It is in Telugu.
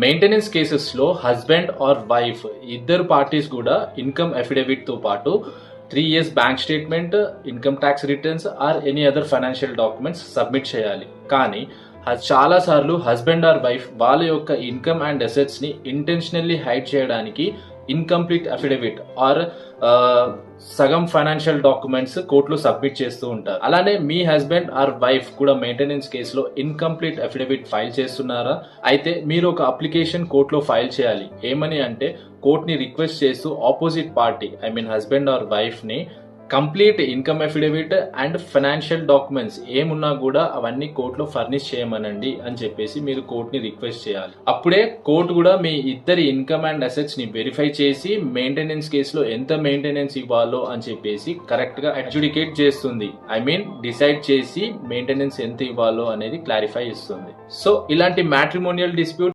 మెయింటెనెన్స్ కేసెస్ లో హస్బెండ్ ఆర్ వైఫ్ ఇద్దరు పార్టీస్ కూడా ఇన్కమ్ అఫిడవిట్ తో పాటు 3 years bank statement, income tax returns or any other financial documents submit చేయాలి. కానీ చాలా సార్లు హస్బెండ్ ఆర్ వైఫ్ వాళ్ళ యొక్క ఇన్కమ్ అండ్ అసెట్స్ ని ఇంటెన్షనల్లీ హైడ్ చేయడానికి ఇన్కంప్లీట్ అఫిడవిట్ ఆర్ సగం ఫైనాన్షియల్ డాక్యుమెంట్స్ కోర్టులో సబ్మిట్ చేస్తూ ఉంటారు. అలానే మీ హస్బెండ్ ఆర్ వైఫ్ కూడా మెయింటెనెన్స్ కేసులో ఇన్కంప్లీట్ అఫిడవిట్ ఫైల్ చేస్తున్నారా? అయితే మీరు ఒక అప్లికేషన్ కోర్టులో ఫైల్ చేయాలి. ఏమని అంటే, కోర్టుని రిక్వెస్ట్ చేస్తూ opposite party husband or wife ని complete income affidavit and financial documents ఏమున్నా కూడా అవన్నీ కోర్టులో ఫర్నిష్ చేయమనండి అని చెప్పేసి మీరు కోర్టుని రిక్వెస్ట్ చేయాలి. అప్పుడే కోర్టు కూడా మీ ఇద్దరి ఇన్కమ్ అండ్ అసెట్స్ ని వెరిఫై చేసి మెయింటెనెన్స్ కేసులో ఎంత మెయింటెనెన్స్ ఇవ్వాలో అని చెప్పేసి కరెక్ట్ గా అడ్జుడికేట్ చేస్తుంది. డిసైడ్ చేసి మెయింటెనెన్స్ ఎంత ఇవ్వాలో అనేది క్లారిఫై ఇస్తుంది. సో ఇలాంటి మ్యాట్రిమోనియల్ డిస్ప్యూట్